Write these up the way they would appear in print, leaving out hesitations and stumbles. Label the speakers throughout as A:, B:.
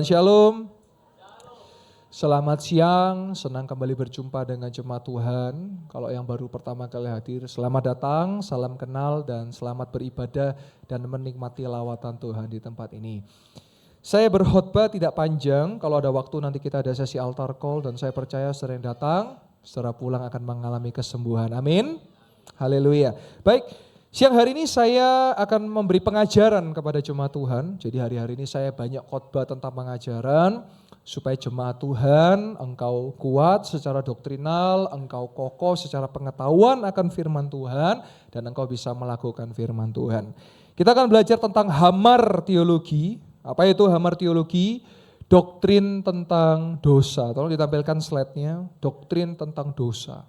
A: Shalom, selamat siang, senang kembali berjumpa dengan jemaat Tuhan. Kalau yang baru pertama kali hadir, selamat datang, salam kenal dan selamat beribadah dan menikmati lawatan Tuhan di tempat ini. Saya berkhotbah tidak panjang, kalau ada waktu nanti kita ada sesi altar call dan saya percaya sering datang, setelah pulang akan mengalami kesembuhan, amin. Haleluya. Baik. Siang hari ini saya akan memberi pengajaran kepada jemaat Tuhan. Jadi hari-hari ini saya banyak khotbah tentang pengajaran supaya jemaat Tuhan engkau kuat secara doktrinal, engkau kokoh secara pengetahuan akan firman Tuhan dan engkau bisa melakukan firman Tuhan. Kita akan belajar tentang hamar teologi. Apa itu hamar teologi? Doktrin tentang dosa. Tolong ditampilkan slide-nya, doktrin tentang dosa.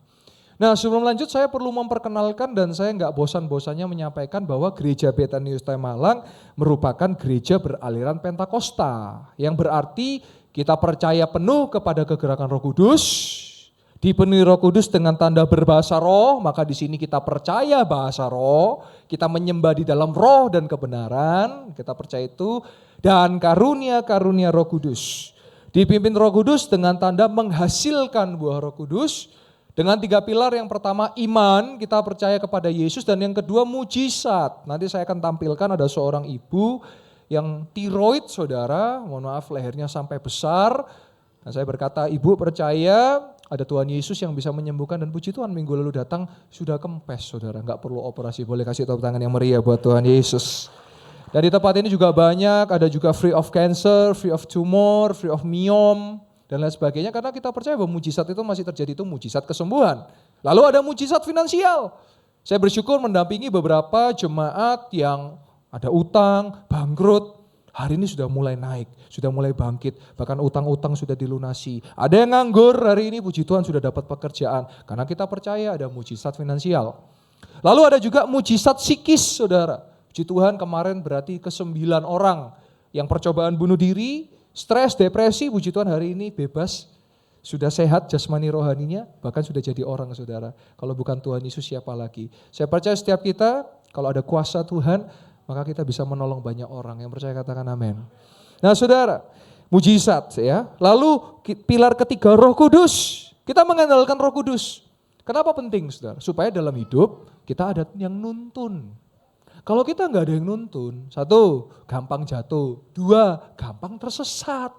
A: Nah, sebelum lanjut saya perlu memperkenalkan dan saya nggak bosan-bosannya menyampaikan bahwa Gereja Betanius Temalang merupakan gereja beraliran Pentakosta. Yang berarti kita percaya penuh kepada kegerakan Roh Kudus, dipenuhi Roh Kudus dengan tanda berbahasa roh, maka di sini kita percaya bahasa roh, kita menyembah di dalam roh dan kebenaran, kita percaya itu, dan karunia-karunia Roh Kudus. Dipimpin Roh Kudus dengan tanda menghasilkan buah Roh Kudus. Dengan 3 pilar, yang pertama iman, kita percaya kepada Yesus, dan yang kedua mujizat. Nanti saya akan tampilkan ada seorang ibu yang tiroid saudara, mohon maaf lehernya sampai besar. Nah, saya berkata ibu percaya ada Tuhan Yesus yang bisa menyembuhkan dan puji Tuhan minggu lalu datang sudah kempes saudara, nggak perlu operasi, boleh kasih tepuk tangan yang meriah buat Tuhan Yesus. Dan di tempat ini juga banyak, ada juga free of cancer, free of tumor, free of myom, dan lain sebagainya, karena kita percaya bahwa mujizat itu masih terjadi, itu mujizat kesembuhan. Lalu ada mujizat finansial. Saya bersyukur mendampingi beberapa jemaat yang ada utang, bangkrut, hari ini sudah mulai naik, sudah mulai bangkit, bahkan utang-utang sudah dilunasi. Ada yang nganggur, hari ini puji Tuhan sudah dapat pekerjaan, karena kita percaya ada mujizat finansial. Lalu ada juga mujizat psikis saudara. Puji Tuhan kemarin berarti ke-9 orang yang percobaan bunuh diri, stres, depresi, puji Tuhan hari ini bebas, sudah sehat jasmani rohaninya, bahkan sudah jadi orang saudara. Kalau bukan Tuhan Yesus siapa lagi? Saya percaya setiap kita, kalau ada kuasa Tuhan, maka kita bisa menolong banyak orang. Yang percaya katakan amin. Nah saudara, mujizat ya. Lalu pilar ketiga Roh Kudus. Kita mengandalkan Roh Kudus. Kenapa penting saudara? Supaya dalam hidup kita ada yang nuntun. Kalau kita nggak ada yang nuntun, 1, gampang jatuh, 2, gampang tersesat.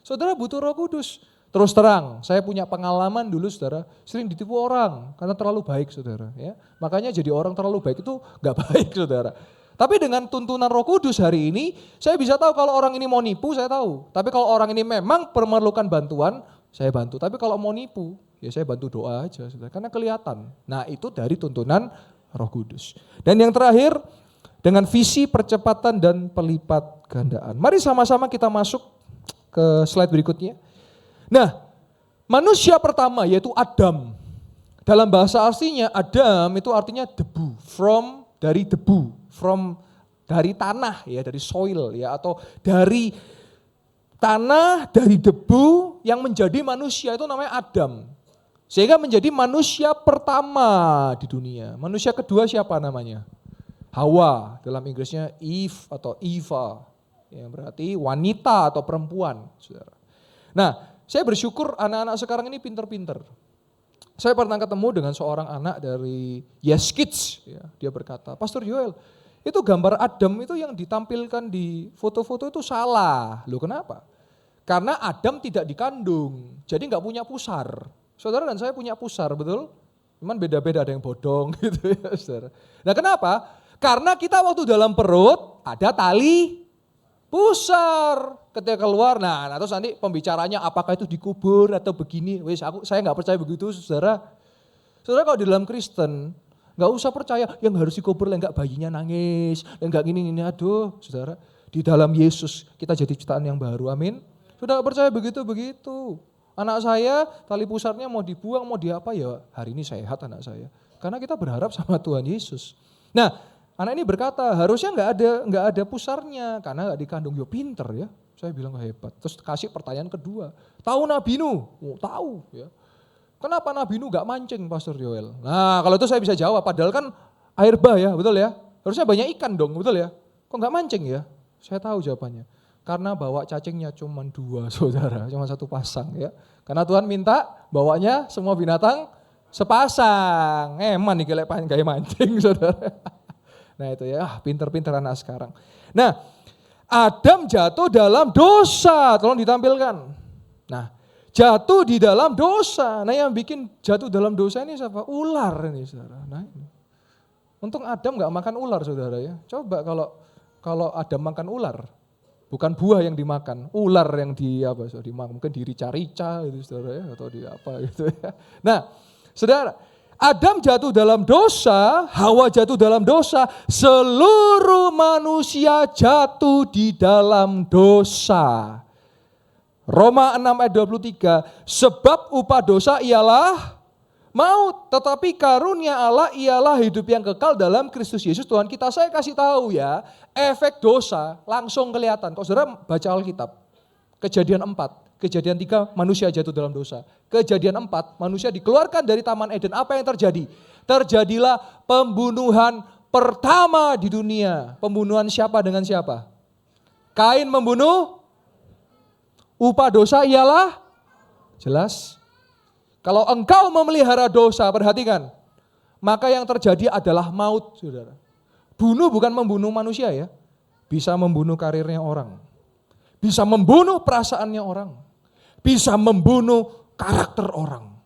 A: Saudara butuh Roh Kudus. Terus terang, saya punya pengalaman dulu saudara, sering ditipu orang karena terlalu baik saudara. Ya. Makanya jadi orang terlalu baik itu nggak baik saudara. Tapi dengan tuntunan Roh Kudus hari ini, saya bisa tahu kalau orang ini mau nipu, saya tahu. Tapi kalau orang ini memang memerlukan bantuan, saya bantu. Tapi kalau mau nipu, ya saya bantu doa aja saudara, karena kelihatan. Nah itu dari tuntunan Roh Kudus. Dan yang terakhir, dengan visi percepatan dan pelipat gandaan. Mari sama-sama kita masuk ke slide berikutnya. Nah, manusia pertama yaitu Adam. Dalam bahasa aslinya Adam itu artinya debu, dari debu, dari tanah ya, dari soil ya, atau dari tanah, dari debu yang menjadi manusia itu namanya Adam. Sehingga menjadi manusia pertama di dunia. Manusia kedua siapa namanya? Hawa, dalam Inggrisnya Eve atau Eva, yang berarti wanita atau perempuan. Saudara. Nah, saya bersyukur anak-anak sekarang ini pinter-pinter. Saya pernah ketemu dengan seorang anak dari Yes Kids, ya, dia berkata, Pastor Joel, itu gambar Adam itu yang ditampilkan di foto-foto itu salah. Loh kenapa? Karena Adam tidak dikandung, jadi nggak punya pusar. Saudara dan saya punya pusar, betul? Cuman beda-beda, ada yang bodong gitu ya saudara. Nah kenapa? Karena kita waktu dalam perut ada tali pusar. Ketika keluar, nah terus nanti pembicaranya apakah itu dikubur atau begini. Saya nggak percaya begitu saudara. Saudara kalau di dalam Kristen, nggak usah percaya yang harus dikubur, enggak bayinya nangis, enggak gini, aduh saudara. Di dalam Yesus kita jadi ciptaan yang baru, amin. Sudah percaya begitu. Anak saya tali pusarnya mau dibuang, mau diapa ya hari ini sehat anak saya. Karena kita berharap sama Tuhan Yesus. Nah anak ini berkata harusnya nggak ada pusarnya karena nggak dikandung. Yo pinter ya, saya bilang hebat. Terus kasih pertanyaan kedua, tahu Nabi Nuh? Oh, tahu ya. Kenapa Nabi Nuh nggak mancing Pastor Joel? Nah kalau itu saya bisa jawab, padahal kan air bah ya, betul ya. Harusnya banyak ikan dong, betul ya. Kok nggak mancing ya? Saya tahu jawabannya. Karena bawa cacingnya cuma 2 saudara, cuma 1 pasang ya. Karena Tuhan minta bawanya semua binatang sepasang. Eman nih kayak mancing saudara. Nah itu ya, pinter-pinter anak sekarang. Nah, Adam jatuh dalam dosa, tolong ditampilkan. Nah, jatuh di dalam dosa. Nah yang bikin jatuh dalam dosa ini siapa? Ular ini saudara. Nah, ini. Untung Adam gak makan ular saudara ya. Coba kalau Adam makan ular, bukan buah yang dimakan, ular yang dimakan, mungkin dirica-rica gitu saudara ya, atau di apa gitu ya. Nah, saudara, Adam jatuh dalam dosa, Hawa jatuh dalam dosa, seluruh manusia jatuh di dalam dosa. Roma 6 ayat 23, sebab upah dosa ialah maut, tetapi karunia Allah ialah hidup yang kekal dalam Kristus Yesus Tuhan kita. Saya kasih tahu ya, efek dosa langsung kelihatan. Kalau saudara baca Alkitab, Kejadian 4, Kejadian 3, manusia jatuh dalam dosa. Kejadian 4, manusia dikeluarkan dari Taman Eden. Apa yang terjadi? Terjadilah pembunuhan pertama di dunia. Pembunuhan siapa dengan siapa? Kain membunuh, upah dosa ialah jelas. Kalau engkau memelihara dosa, perhatikan, maka yang terjadi adalah maut, saudara. Bunuh bukan membunuh manusia ya, bisa membunuh karirnya orang, bisa membunuh perasaannya orang, bisa membunuh karakter orang.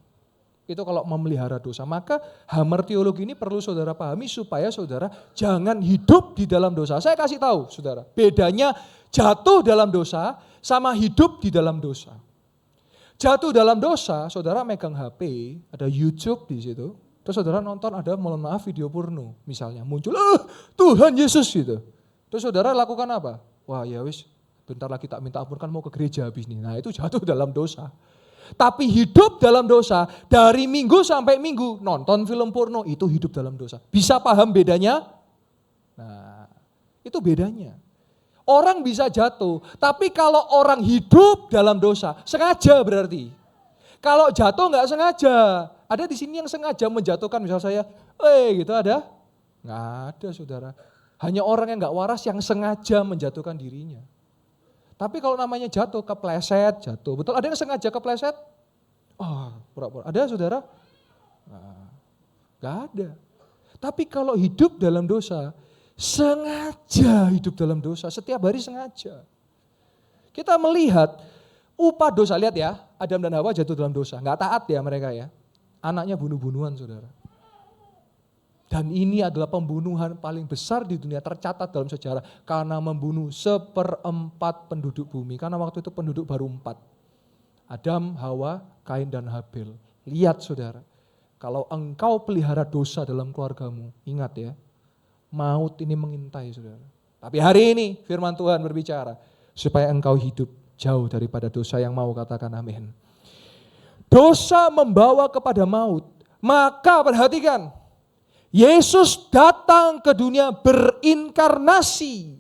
A: Itu kalau memelihara dosa. Maka hammer teologi ini perlu saudara pahami supaya saudara jangan hidup di dalam dosa. Saya kasih tahu saudara, bedanya jatuh dalam dosa sama hidup di dalam dosa. Jatuh dalam dosa, saudara megang HP, ada YouTube di situ, terus saudara nonton ada mohon maaf video porno misalnya, muncul Tuhan Yesus gitu. Terus saudara lakukan apa? Wah ya wis, bentar lagi tak minta ampun kan mau ke gereja habis nih. Nah itu jatuh dalam dosa. Tapi hidup dalam dosa, dari minggu sampai minggu nonton film porno, itu hidup dalam dosa. Bisa paham bedanya? Nah itu bedanya. Orang bisa jatuh, tapi kalau orang hidup dalam dosa, sengaja berarti. Kalau jatuh nggak sengaja, ada di sini yang sengaja menjatuhkan, misal saya, gitu ada? Nggak ada saudara. Hanya orang yang nggak waras yang sengaja menjatuhkan dirinya. Tapi kalau namanya jatuh, kepleset, jatuh. Betul, ada yang sengaja kepleset? Oh, pura-pura. Ada saudara? Nah, nggak ada. Tapi kalau hidup dalam dosa, sengaja hidup dalam dosa, setiap hari sengaja. Kita melihat upah dosa, lihat ya, Adam dan Hawa jatuh dalam dosa, nggak taat ya mereka ya. Anaknya bunuh-bunuhan saudara. Dan ini adalah pembunuhan paling besar di dunia tercatat dalam sejarah. Karena membunuh 1/4 penduduk bumi, karena waktu itu penduduk baru 4. Adam, Hawa, Kain dan Habil. Lihat saudara, kalau engkau pelihara dosa dalam keluargamu, ingat ya, maut ini mengintai saudara. Tapi hari ini firman Tuhan berbicara supaya engkau hidup jauh daripada dosa. Yang mau katakan amin. Dosa membawa kepada maut. Maka perhatikan, Yesus datang ke dunia berinkarnasi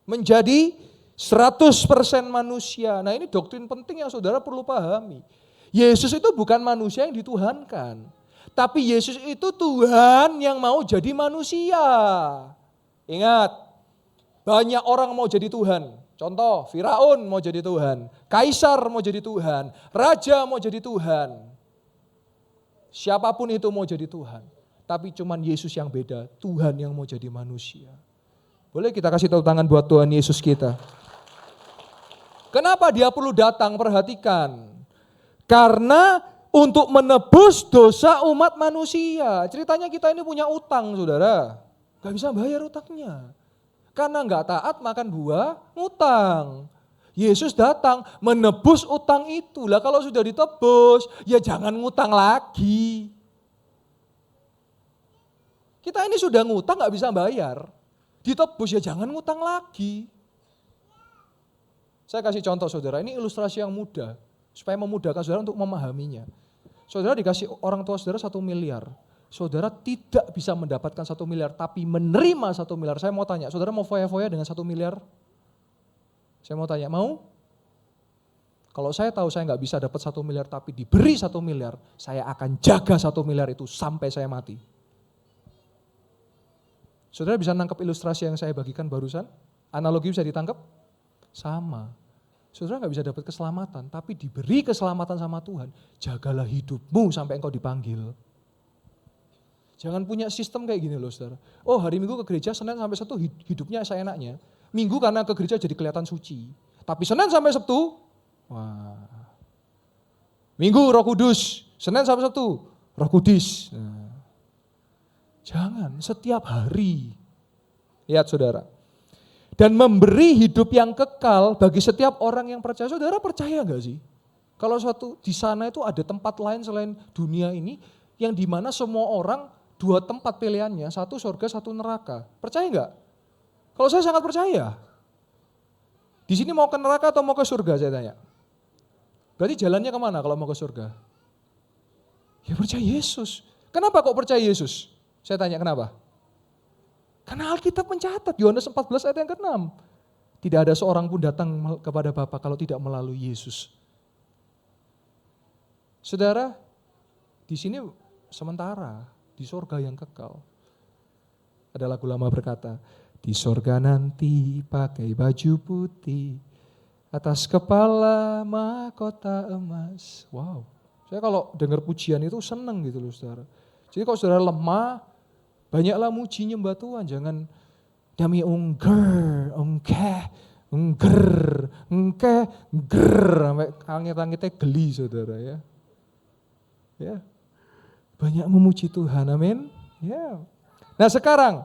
A: menjadi 100% manusia. Nah ini doktrin penting yang saudara perlu pahami. Yesus itu bukan manusia yang dituhankan. Tapi Yesus itu Tuhan yang mau jadi manusia. Ingat, banyak orang mau jadi Tuhan. Contoh, Firaun mau jadi Tuhan, Kaisar mau jadi Tuhan, Raja mau jadi Tuhan. Siapapun itu mau jadi Tuhan. Tapi cuman Yesus yang beda, Tuhan yang mau jadi manusia. Boleh kita kasih tepuk tangan buat Tuhan Yesus kita. Kenapa dia perlu datang? Perhatikan. Karena untuk menebus dosa umat manusia. Ceritanya kita ini punya utang saudara. Gak bisa bayar utangnya. Karena gak taat makan buah utang. Yesus datang menebus utang itu. Lah kalau sudah ditebus, ya jangan ngutang lagi. Kita ini sudah ngutang gak bisa bayar. Ditebus ya jangan ngutang lagi. Saya kasih contoh saudara, ini ilustrasi yang mudah. Supaya memudahkan saudara untuk memahaminya. Saudara dikasih orang tua saudara 1 miliar. Saudara tidak bisa mendapatkan 1 miliar, tapi menerima 1 miliar. Saya mau tanya, saudara mau foya-foya dengan 1 miliar? Saya mau tanya, mau? Kalau saya tahu saya nggak bisa dapat 1 miliar, tapi diberi 1 miliar, saya akan jaga 1 miliar itu sampai saya mati. Saudara bisa nangkep ilustrasi yang saya bagikan barusan? Analogi bisa ditangkap? Sama. Saudara nggak bisa dapat keselamatan, tapi diberi keselamatan sama Tuhan. Jagalah hidupmu sampai engkau dipanggil. Jangan punya sistem kayak gini loh saudara. Oh hari Minggu ke gereja, Senin sampai Sabtu hidupnya seenaknya. Minggu karena ke gereja jadi kelihatan suci. Tapi Senin sampai Sabtu, wah. Minggu Roh Kudus, Senin sampai Sabtu, Roh Kudus. Nah. Jangan, setiap hari. Lihat saudara. Dan memberi hidup yang kekal bagi setiap orang yang percaya. Saudara percaya enggak sih? Kalau suatu di sana itu ada tempat lain selain dunia ini yang dimana semua orang dua tempat pilihannya, satu surga, satu neraka. Percaya enggak? Kalau saya sangat percaya. Di sini mau ke neraka atau mau ke surga saya tanya? Berarti jalannya kemana kalau mau ke surga? Ya percaya Yesus. Kenapa kok percaya Yesus? Saya tanya kenapa? Karena Alkitab mencatat, Yohanes 14 ayat yang ke-6. Tidak ada seorang pun datang kepada Bapa kalau tidak melalui Yesus. Saudara, di sini sementara, di sorga yang kekal. Ada lagu lama berkata, di sorga nanti pakai baju putih, atas kepala mahkota emas. Wow, saya kalau dengar pujian itu seneng gitu loh saudara. Jadi kalau saudara lemah, banyaklah muji nyembah Tuhan, jangan dami ungger, sampai langit-langitnya geli saudara ya. Ya, banyak memuji Tuhan, amin. Ya. Nah sekarang,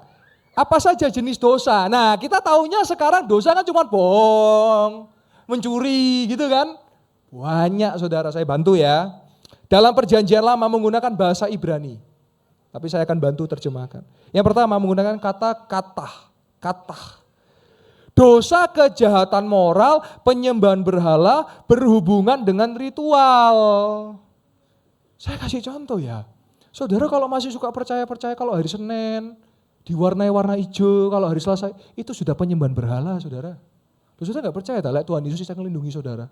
A: apa saja jenis dosa? Nah kita taunya sekarang dosa kan cuma bohong, mencuri gitu kan. Banyak saudara, saya bantu ya. Dalam perjanjian lama menggunakan bahasa Ibrani. Tapi saya akan bantu terjemahkan. Yang pertama menggunakan kata kata. Dosa kejahatan moral, penyembahan berhala berhubungan dengan ritual. Saya kasih contoh ya. Saudara kalau masih suka percaya kalau hari Senin diwarnai warna hijau, kalau hari Selasa itu sudah penyembahan berhala saudara. Saudara gak percaya tak? Tuhan Yesus bisa melindungi saudara.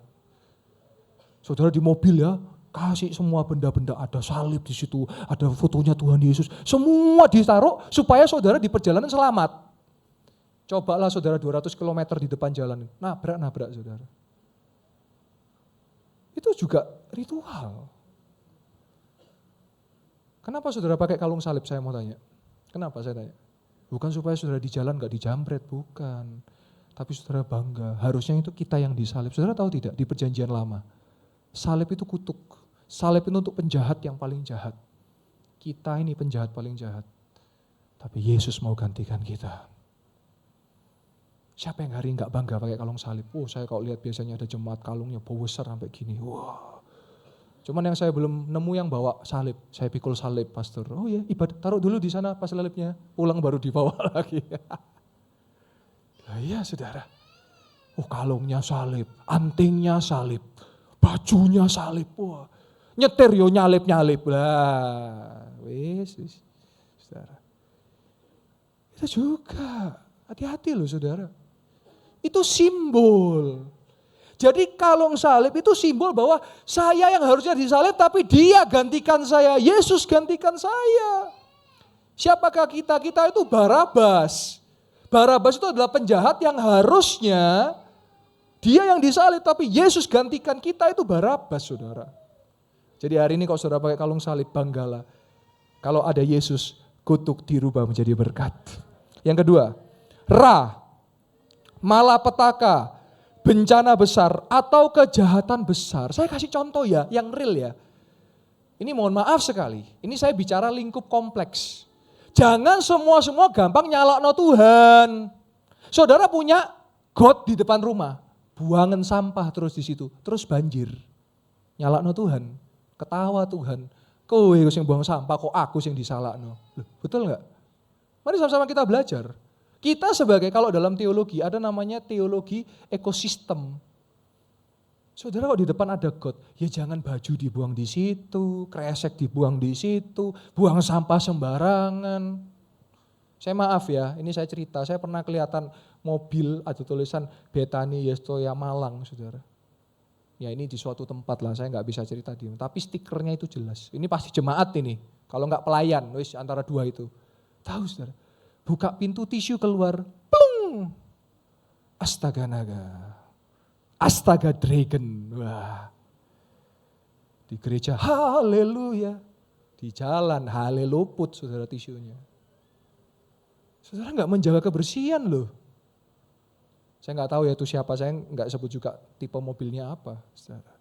A: Saudara di mobil ya, kasih semua benda-benda, ada salib di situ, ada fotonya Tuhan Yesus. Semua ditaruh supaya saudara di perjalanan selamat. Cobalah saudara 200 km di depan jalan, nabrak saudara. Itu juga ritual. Kenapa saudara pakai kalung salib saya mau tanya? Kenapa saya tanya? Bukan supaya saudara di jalan gak dijamret, bukan. Tapi saudara bangga, harusnya itu kita yang disalib. Saudara tahu tidak di perjanjian lama, salib itu kutuk. Salib itu untuk penjahat yang paling jahat. Kita ini penjahat paling jahat. Tapi Yesus mau gantikan kita. Siapa yang hari ini gak bangga pakai kalung salib? Oh saya kalau lihat biasanya ada jemaat kalungnya besar sampai gini. Wah. Cuman yang saya belum nemu yang bawa salib. Saya pikul salib pastor. Oh ya ibadah, taruh dulu di sana pas salibnya. Pulang baru dibawa lagi. Nah, iya saudara. Oh kalungnya salib, antingnya salib, bajunya salib. Wah. Nyetir yo nyalip-nyalip lah. Wis. Saudara. Itu juga. Hati-hati loh saudara. Itu simbol. Jadi kalung salib itu simbol bahwa saya yang harusnya disalib tapi dia gantikan saya. Yesus gantikan saya. Siapakah kita? Kita itu Barabas. Barabas itu adalah penjahat yang harusnya dia yang disalib tapi Yesus gantikan kita, itu Barabas saudara. Jadi hari ini kalau saudara pakai kalung salib, banggalah. Kalau ada Yesus, kutuk dirubah menjadi berkat. Yang kedua, malapetaka, bencana besar atau kejahatan besar. Saya kasih contoh ya, yang real ya. Ini mohon maaf sekali, ini saya bicara lingkup kompleks. Jangan semua gampang nyalakno Tuhan. Saudara punya got di depan rumah, buangan sampah terus di situ, terus banjir. Nyalakno Tuhan. Ketawa Tuhan, kowe sing buang sampah kok aku sing disalahno. Loh, betul enggak? Mari sama-sama kita belajar. Kita sebagai, kalau dalam teologi ada namanya teologi ekosistem. Saudara kalau di depan ada got, ya jangan baju dibuang di situ, kresek dibuang di situ, buang sampah sembarangan. Saya maaf ya, ini saya cerita, saya pernah kelihatan mobil ada tulisan Betani Yestoya Malang saudara. Ya ini di suatu tempat lah, saya nggak bisa cerita di mana. Tapi stikernya itu jelas. Ini pasti jemaat ini. Kalau nggak pelayan, wis antara dua itu. Tahu saudara, buka pintu tisu keluar, plung. Astaga naga. Astaga Dragon. Wah. Di gereja haleluya. Di jalan haleluput saudara tisunya. Saudara nggak menjaga kebersihan loh. Saya nggak tahu ya itu siapa, saya nggak sebut juga tipe mobilnya apa. Saudara.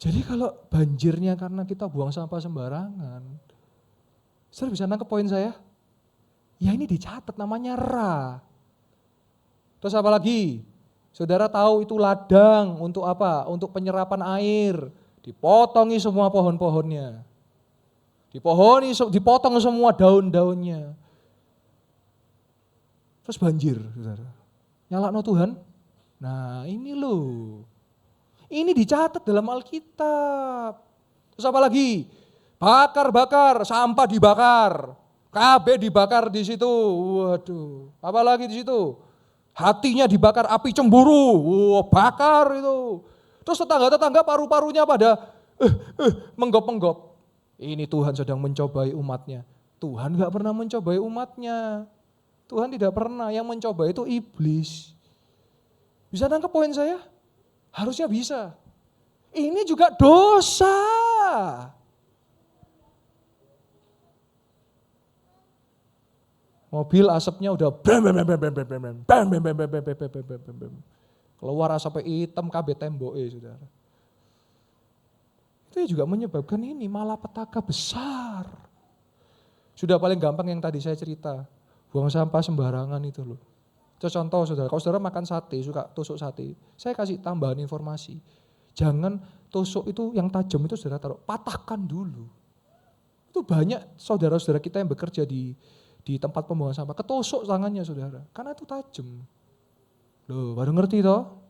A: Jadi kalau banjirnya karena kita buang sampah sembarangan, saudara bisa nangkep poin saya? Ya ini dicatat namanya ra. Terus apa lagi? Saudara tahu itu ladang untuk apa? Untuk penyerapan air. Dipotongi semua pohon-pohonnya. Dipotong semua daun-daunnya. Terus banjir, saudara. Nyalakno Tuhan? Nah ini loh. Ini dicatat dalam Alkitab. Terus apa lagi? Bakar-bakar, sampah dibakar. KB dibakar di situ. Waduh, apa lagi di situ? Hatinya dibakar api cemburu. Bakar itu. Terus tetangga-tetangga paru-parunya pada menggop-menggop. Ini Tuhan sedang mencobai umatnya. Tuhan gak pernah mencobai umatnya. Tuhan tidak pernah, yang mencoba itu iblis. Bisa nangkep poin saya? Harusnya bisa. Ini juga dosa. Mobil asapnya udah keluar asapnya hitam kabeh temboke saudara. Itu juga menyebabkan ini malapetaka besar. Sudah paling gampang yang tadi saya cerita, buang sampah sembarangan itu loh. Contoh saudara, kalau saudara makan sate, suka tusuk sate, saya kasih tambahan informasi. Jangan tusuk itu yang tajam itu saudara taruh, patahkan dulu. Itu banyak saudara-saudara kita yang bekerja di tempat pembuangan sampah, ketusuk tangannya saudara, karena itu tajam. Loh, baru ngerti toh?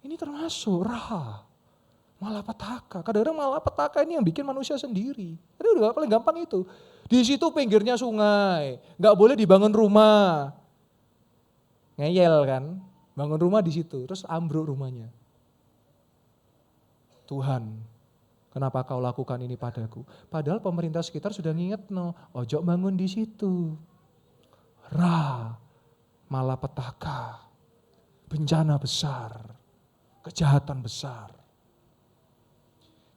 A: Ini termasuk raha, malapetaka. Kadang-kadang malapetaka ini yang bikin manusia sendiri. Jadi udah paling gampang itu. Di situ pinggirnya sungai, nggak boleh dibangun rumah. Ngeyel kan, bangun rumah di situ, terus ambruk rumahnya. Tuhan, kenapa kau lakukan ini padaku? Padahal pemerintah sekitar sudah nginget, no, ojo bangun di situ. Malapetaka, bencana besar, kejahatan besar.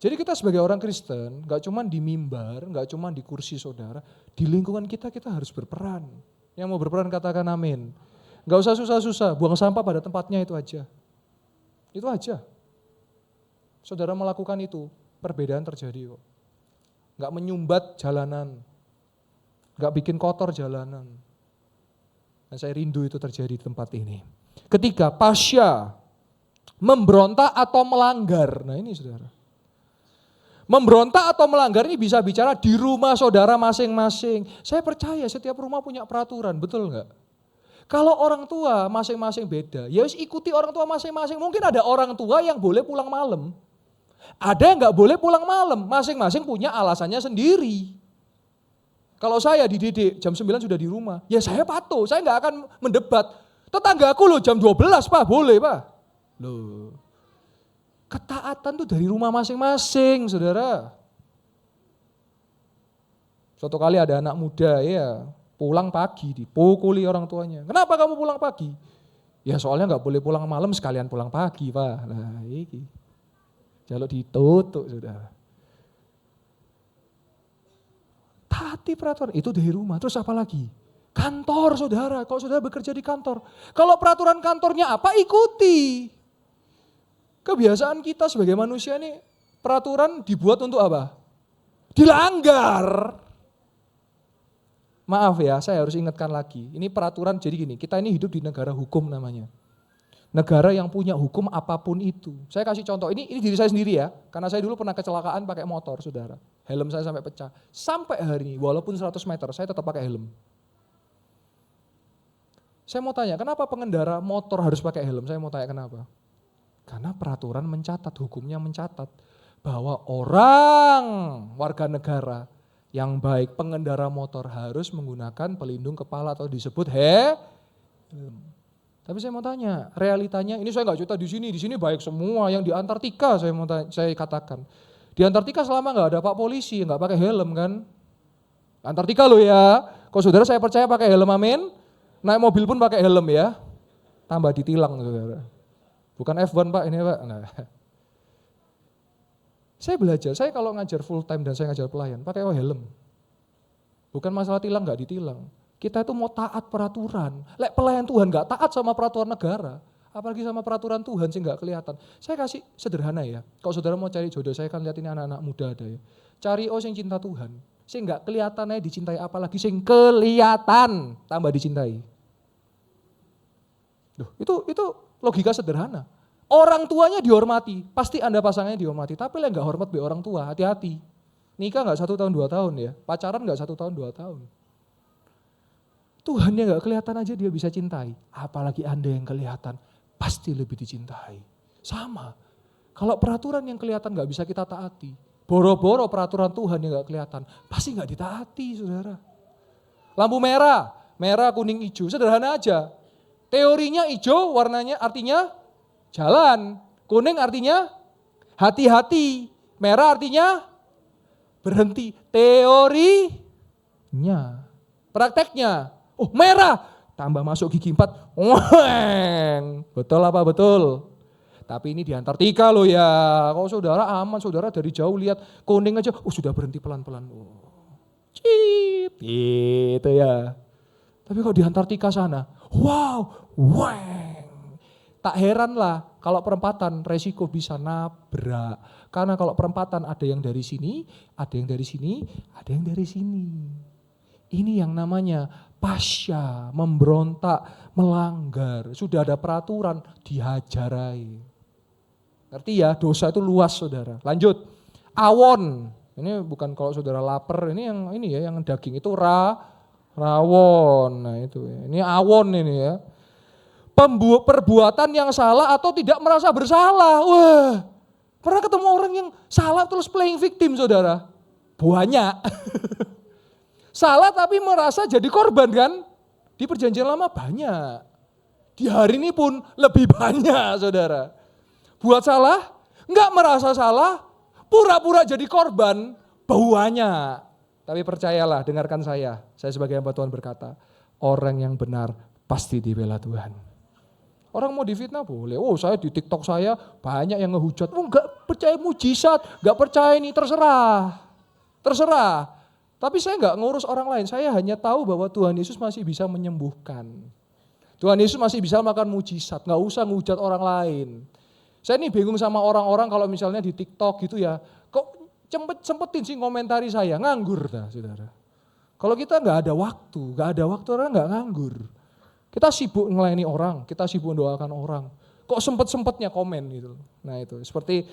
A: Jadi kita sebagai orang Kristen, gak cuma di mimbar, gak cuma di kursi saudara, di lingkungan kita harus berperan. Yang mau berperan katakan amin. Gak usah susah-susah, buang sampah pada tempatnya itu aja. Itu aja. Saudara melakukan itu, perbedaan terjadi kok. Gak menyumbat jalanan, gak bikin kotor jalanan. Dan saya rindu itu terjadi di tempat ini. Ketika pasca memberontak atau melanggar, nah ini saudara. Memberontak atau melanggar ini bisa bicara di rumah saudara masing-masing. Saya percaya setiap rumah punya peraturan, betul enggak? Kalau orang tua masing-masing beda, ya ikuti orang tua masing-masing. Mungkin ada orang tua yang boleh pulang malam. Ada yang enggak boleh pulang malam, masing-masing punya alasannya sendiri. Kalau saya dididik jam 9 sudah di rumah, ya saya patuh, saya enggak akan mendebat. Tetanggaku loh jam 12 Pak, boleh Pak. Loh. Ketaatan tuh dari rumah masing-masing, saudara. Suatu kali ada anak muda ya, pulang pagi, dipukuli orang tuanya. Kenapa kamu pulang pagi? Ya soalnya nggak boleh pulang malam, sekalian pulang pagi Pak. Nah ini, jaluk ditutup saudara. Taati peraturan, itu dari rumah. Terus apa lagi? Kantor saudara, kalau saudara bekerja di kantor. Kalau peraturan kantornya apa, ikuti. Kebiasaan kita sebagai manusia ini peraturan dibuat untuk apa? Dilanggar. Maaf ya, saya harus ingatkan lagi. Ini peraturan jadi gini, kita ini hidup di negara hukum namanya. Negara yang punya hukum apapun itu. Saya kasih contoh, ini diri saya sendiri ya. Karena saya dulu pernah kecelakaan pakai motor saudara. Helm saya sampai pecah. Sampai hari ini, walaupun 100 meter, saya tetap pakai helm. Saya mau tanya, kenapa pengendara motor harus pakai helm? Saya mau tanya kenapa? Karena peraturan mencatat, hukumnya mencatat bahwa orang warga negara yang baik pengendara motor harus menggunakan pelindung kepala atau disebut helm. Tapi saya mau tanya, realitanya ini saya nggak cerita di sini baik semua. Yang di Antartika saya katakan, di Antartika selama nggak ada Pak Polisi nggak pakai helm kan? Antartika loh ya. Kok saudara saya percaya pakai helm, amin? Naik mobil pun pakai helm ya. tambah ditilang saudara. Bukan F1 Pak ini Pak. Nah. Saya belajar, saya kalau ngajar full time dan saya ngajar pelayan, pakai helm. Bukan masalah tilang nggak ditilang. Kita itu mau taat peraturan. Lek pelayan Tuhan nggak taat sama peraturan negara, apalagi sama peraturan Tuhan sih nggak kelihatan. Saya kasih sederhana ya. Kalau saudara mau cari jodoh, saya kan lihat ini anak-anak muda ada ya. Cari yang cinta Tuhan. Sing nggak kelihatan aja dicintai, apalagi sing kelihatan tambah dicintai. Duh, itu logika sederhana. Orang tuanya dihormati, pasti Anda pasangannya dihormati. Tapi lah nggak hormat be orang tua, hati-hati. Nikah nggak 1 tahun 2 tahun ya, pacaran nggak 1 tahun 2 tahun. Tuhan yang nggak kelihatan aja dia bisa cintai, apalagi Anda yang kelihatan pasti lebih dicintai. Sama, kalau peraturan yang kelihatan nggak bisa kita taati, boro-boro peraturan Tuhan yang nggak kelihatan, pasti nggak ditaati saudara. Lampu merah, merah, kuning, hijau, sederhana aja. Teorinya hijau warnanya artinya jalan, kuning artinya hati-hati, merah artinya berhenti. Teorinya, prakteknya, merah, tambah masuk gigi 4, weng, betul apa betul? Tapi ini di Antartika loh ya, kalau saudara aman, saudara dari jauh lihat kuning aja, sudah berhenti pelan-pelan. Cip, gitu ya. Tapi kalau di Antartika sana, wow, weng. Tak heran lah kalau perempatan resiko bisa nabrak. Karena kalau perempatan ada yang dari sini, ada yang dari sini, ada yang dari sini. Ini yang namanya pasya, memberontak, melanggar. Sudah ada peraturan, dihajarai. Ngerti ya, dosa itu luas saudara. Lanjut, awon. Ini bukan kalau saudara lapar, ini yang daging itu rawon. Nah itu ya. Ini awon ini ya. Perbuatan yang salah atau tidak merasa bersalah. Wah, pernah ketemu orang yang salah terus playing victim saudara? Banyak. Salah tapi merasa jadi korban kan? Di perjanjian lama banyak. Di hari ini pun lebih banyak saudara. Buat salah, enggak merasa salah, pura-pura jadi korban, banyak. Tapi percayalah, dengarkan saya sebagai hamba Tuhan berkata, orang yang benar pasti dibela Tuhan. Orang mau difitnah boleh, saya di TikTok saya banyak yang ngehujat, enggak percaya mujizat, enggak percaya ini, terserah. Tapi saya enggak ngurus orang lain, saya hanya tahu bahwa Tuhan Yesus masih bisa menyembuhkan. Tuhan Yesus masih bisa melakukan mujizat, enggak usah ngehujat orang lain. Saya ini bingung sama orang-orang kalau misalnya di TikTok gitu ya, kok sempetin sih komentari saya, nganggur dah saudara. Kalau kita enggak ada waktu orang enggak nganggur. Kita sibuk ngelayani orang, kita sibuk mendoakan orang. Kok sempet-sempetnya komen gitu. Nah itu, seperti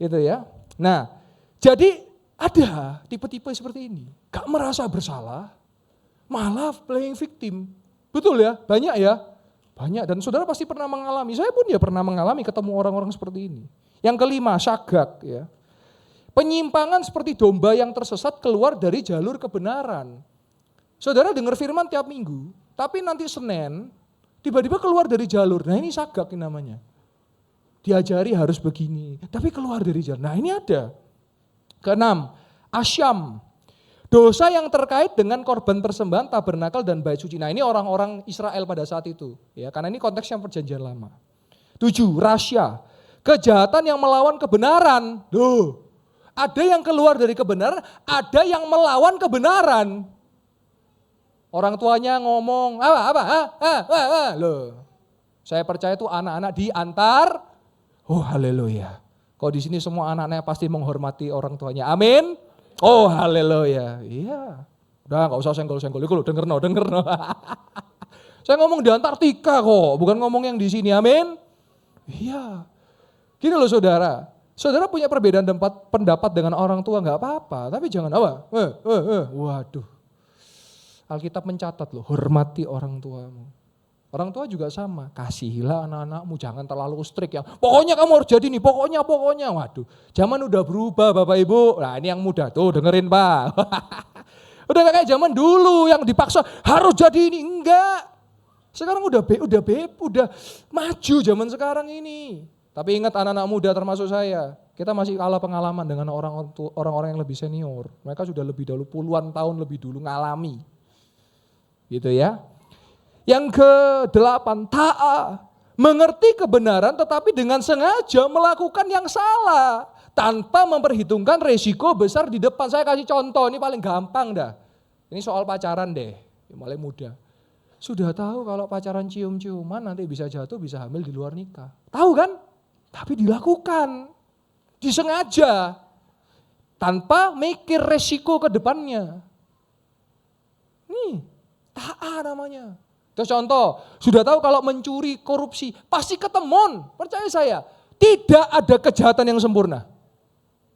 A: itu ya. Nah, jadi ada tipe-tipe seperti ini. Gak merasa bersalah, malah playing victim. Betul ya, banyak ya. Banyak, dan saudara pasti pernah mengalami. Saya pun ya pernah mengalami ketemu orang-orang seperti ini. Yang kelima, syagak ya. Penyimpangan seperti domba yang tersesat keluar dari jalur kebenaran. Saudara dengar firman tiap minggu, tapi nanti Senin tiba-tiba keluar dari jalur. Nah ini sagak ini namanya. Diajari harus begini, tapi keluar dari jalur. Nah ini ada. Keenam, asyam. Dosa yang terkait dengan korban persembahan, tabernakel dan bait suci. Nah ini orang-orang Israel pada saat itu. Ya, karena ini konteksnya perjanjian lama. 7, rasya. Kejahatan yang melawan kebenaran. Ada yang keluar dari kebenaran, ada yang melawan kebenaran. Orang tuanya ngomong, loh. Saya percaya itu anak-anak diantar, haleluya. Kalau di sini semua anak-anaknya pasti menghormati orang tuanya, amin. Haleluya, iya. Udah gak usah senggol-senggol, itu loh denger no. Saya ngomong di Antartika kok, bukan ngomong yang di sini, amin. Iya. Gini loh saudara, saudara punya perbedaan pendapat dengan orang tua gak apa-apa, tapi jangan waduh. Alkitab mencatat loh, hormati orang tuamu. Orang tua juga sama, kasihilah anak-anakmu, jangan terlalu strict ya. Pokoknya kamu harus jadi nih, pokoknya. Waduh, zaman udah berubah Bapak Ibu. Nah ini yang muda tuh dengerin Pak. Udah kayak zaman dulu yang dipaksa harus jadi ini, enggak. Sekarang udah maju zaman sekarang ini. Tapi ingat anak-anak muda termasuk saya, kita masih kalah pengalaman dengan orang-orang yang lebih senior. Mereka sudah lebih dahulu puluhan tahun lebih dulu ngalami. Gitu ya. Yang ke-8, taat. Mengerti kebenaran tetapi dengan sengaja melakukan yang salah. Tanpa memperhitungkan resiko besar di depan. Saya kasih contoh, ini paling gampang dah. Ini soal pacaran deh, yang paling mudah. Sudah tahu kalau pacaran cium-ciuman nanti bisa jatuh, bisa hamil di luar nikah. Tahu kan? Tapi dilakukan. Disengaja. Tanpa mikir resiko ke depannya. Nih, taat namanya. Terus contoh, sudah tahu kalau mencuri, korupsi, pasti ketemuan. Percaya saya, tidak ada kejahatan yang sempurna.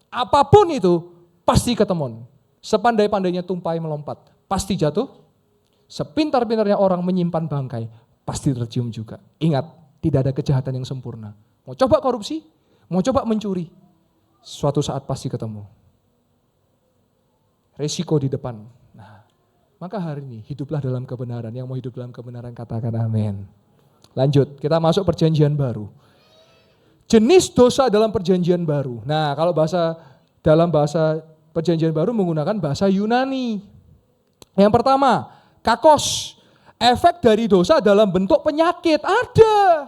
A: Apapun itu, pasti ketemuan. Sepandai-pandainya tumpai melompat, pasti jatuh. Sepintar-pintarnya orang menyimpan bangkai, pasti tercium juga. Ingat, tidak ada kejahatan yang sempurna. Mau coba korupsi, mau coba mencuri, suatu saat pasti ketemu. Resiko di depan. Nah, maka hari ini hiduplah dalam kebenaran. Yang mau hidup dalam kebenaran katakan amin. Lanjut, kita masuk perjanjian baru. Jenis dosa dalam perjanjian baru. Nah, kalau dalam bahasa perjanjian baru menggunakan bahasa Yunani. Yang pertama, kakos. Efek dari dosa dalam bentuk penyakit. Ada.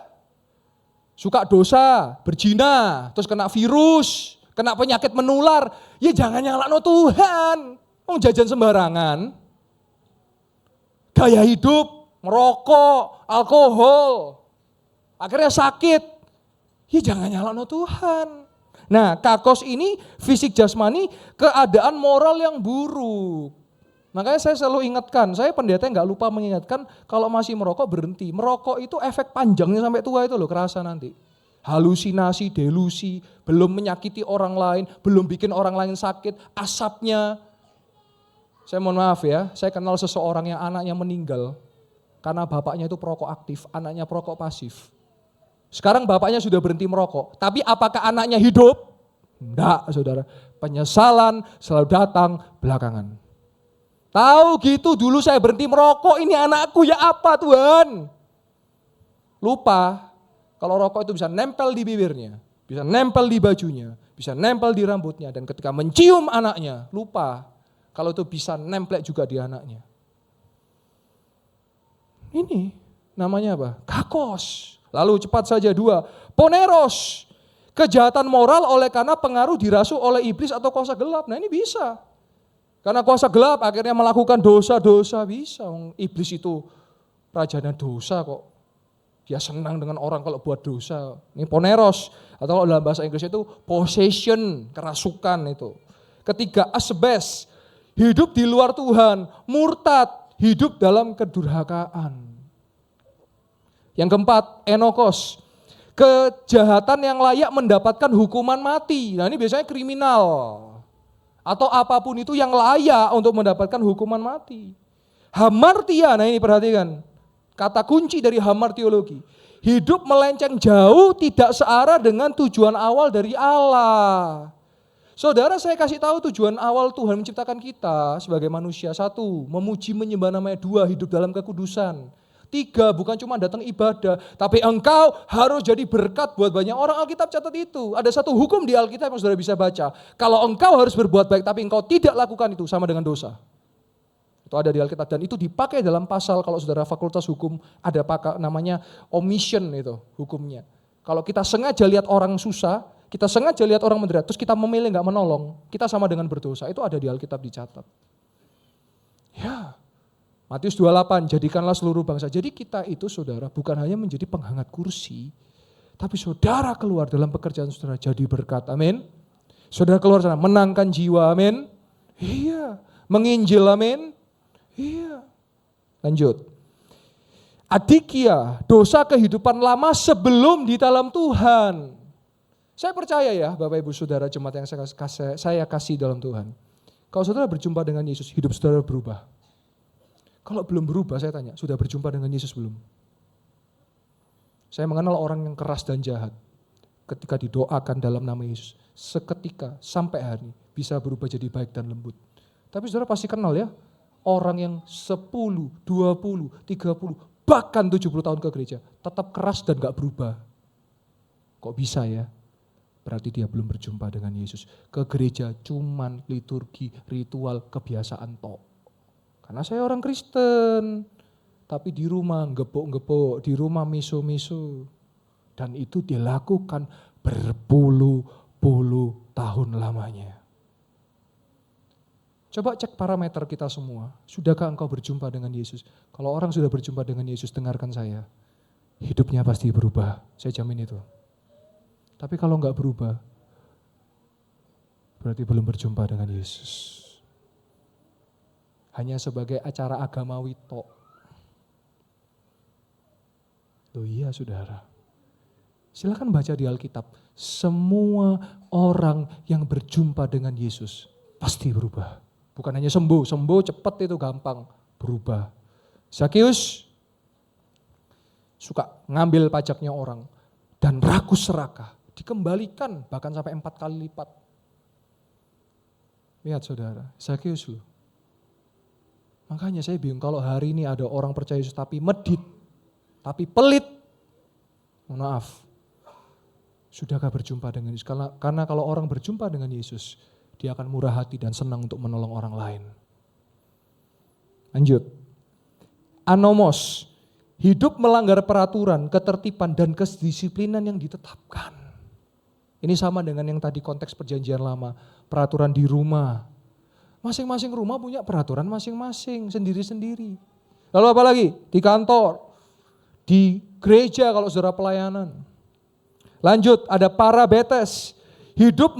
A: Suka dosa, berzina, terus kena virus, kena penyakit menular. Ya jangan nyalakno Tuhan. Mau jajan sembarangan. Gaya hidup, merokok, alkohol. Akhirnya sakit. Ya jangan nyalakno Tuhan. Nah, kakos ini fisik jasmani, keadaan moral yang buruk. Makanya saya selalu ingatkan, saya pendeta nggak lupa mengingatkan kalau masih merokok berhenti. Merokok itu efek panjangnya sampai tua itu loh, kerasa nanti. Halusinasi, delusi, belum menyakiti orang lain, belum bikin orang lain sakit, asapnya. Saya mohon maaf ya, saya kenal seseorang yang anaknya meninggal karena bapaknya itu perokok aktif, anaknya perokok pasif. Sekarang bapaknya sudah berhenti merokok, tapi apakah anaknya hidup? Enggak, saudara. Penyesalan selalu datang belakangan. Tahu gitu dulu saya berhenti merokok, ini anakku ya apa Tuhan? Lupa kalau rokok itu bisa nempel di bibirnya, bisa nempel di bajunya, bisa nempel di rambutnya, dan ketika mencium anaknya, lupa kalau itu bisa nempel juga di anaknya. Ini namanya apa? Kakos. Lalu cepat saja 2, poneros. Kejahatan moral oleh karena pengaruh dirasuh oleh iblis atau kuasa gelap. Nah ini bisa. Karena kuasa gelap akhirnya melakukan dosa-dosa, bisa. Iblis itu rajanya dosa kok. Dia senang dengan orang kalau buat dosa. Ini poneros, atau kalau dalam bahasa Inggris itu possession, kerasukan itu. Ketiga, asbes, hidup di luar Tuhan, murtad, hidup dalam kedurhakaan. Yang keempat, enokos, kejahatan yang layak mendapatkan hukuman mati. Nah ini biasanya kriminal. Atau apapun itu yang layak untuk mendapatkan hukuman mati. Hamartia, nah ini perhatikan. Kata kunci dari hamartiologi. Hidup melenceng jauh tidak searah dengan tujuan awal dari Allah. Saudara, saya kasih tahu tujuan awal Tuhan menciptakan kita sebagai manusia. 1, memuji menyembah namanya. 2, hidup dalam kekudusan. 3, bukan cuma datang ibadah, tapi engkau harus jadi berkat buat banyak orang. Alkitab catat itu. Ada satu hukum di Alkitab yang saudara bisa baca. Kalau engkau harus berbuat baik, tapi engkau tidak lakukan itu, sama dengan dosa. Itu ada di Alkitab, dan itu dipakai dalam pasal, kalau saudara fakultas hukum, ada namanya omission itu hukumnya. Kalau kita sengaja lihat orang susah, kita sengaja lihat orang menderita, terus kita memilih gak menolong, kita sama dengan berdosa. Itu ada di Alkitab dicatat. Ya, Matius 28, jadikanlah seluruh bangsa. Jadi kita itu saudara bukan hanya menjadi penghangat kursi, tapi saudara keluar dalam pekerjaan saudara jadi berkat, amin. Saudara keluar sana menangkan jiwa, amin. Iya, menginjil, amin. Iya. Lanjut. Adikia, dosa kehidupan lama sebelum di dalam Tuhan. Saya percaya ya Bapak Ibu Saudara jemaat yang saya kasih dalam Tuhan. Kalau saudara berjumpa dengan Yesus, hidup saudara berubah. Kalau belum berubah, saya tanya, sudah berjumpa dengan Yesus belum? Saya mengenal orang yang keras dan jahat. Ketika didoakan dalam nama Yesus, seketika sampai hari ini bisa berubah jadi baik dan lembut. Tapi saudara pasti kenal ya, orang yang 10, 20, 30, bahkan 70 tahun ke gereja, tetap keras dan gak berubah. Kok bisa ya? Berarti dia belum berjumpa dengan Yesus. Ke gereja cuman liturgi, ritual, kebiasaan tok. Karena saya orang Kristen. tapi di rumah gepuk-gepuk, di rumah miso-miso. Dan itu dilakukan berpuluh-puluh tahun lamanya. Coba cek parameter kita semua. Sudahkah engkau berjumpa dengan Yesus? Kalau orang sudah berjumpa dengan Yesus, dengarkan saya. Hidupnya pasti berubah, saya jamin itu. Tapi kalau enggak berubah, berarti belum berjumpa dengan Yesus. Hanya sebagai acara agamawi tok. Loh iya saudara. Silakan baca di Alkitab. Semua orang yang berjumpa dengan Yesus pasti berubah. Bukan hanya sembuh cepat itu gampang, berubah. Zakius suka ngambil pajaknya orang dan rakus serakah, dikembalikan bahkan sampai 4 kali lipat. Lihat saudara, Zakius loh. Makanya saya bingung kalau hari ini ada orang percaya Yesus tapi medit, tapi pelit. Mohon maaf, sudahkah berjumpa dengan Yesus? Karena kalau orang berjumpa dengan Yesus, dia akan murah hati dan senang untuk menolong orang lain. Lanjut. Anomos, hidup melanggar peraturan, ketertiban, dan kedisiplinan yang ditetapkan. Ini sama dengan yang tadi konteks perjanjian lama, peraturan di rumah. Masing-masing rumah punya peraturan masing-masing, sendiri-sendiri. Lalu apa lagi? Di kantor, di gereja kalau saudara pelayanan. Lanjut, ada parabetes, hidup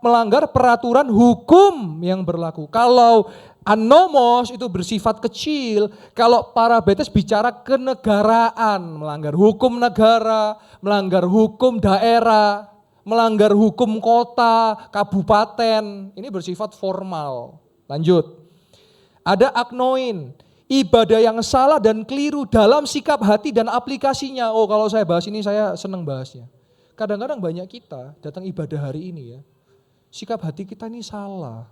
A: melanggar peraturan hukum yang berlaku. Kalau anomos itu bersifat kecil, kalau parabetes bicara kenegaraan, melanggar hukum negara, melanggar hukum daerah, melanggar hukum kota, kabupaten, ini bersifat formal. Lanjut, ada aknoin, ibadah yang salah dan keliru dalam sikap hati dan aplikasinya. Oh kalau saya bahas ini saya senang bahasnya. Kadang-kadang banyak kita datang ibadah hari ini ya, sikap hati kita ini salah.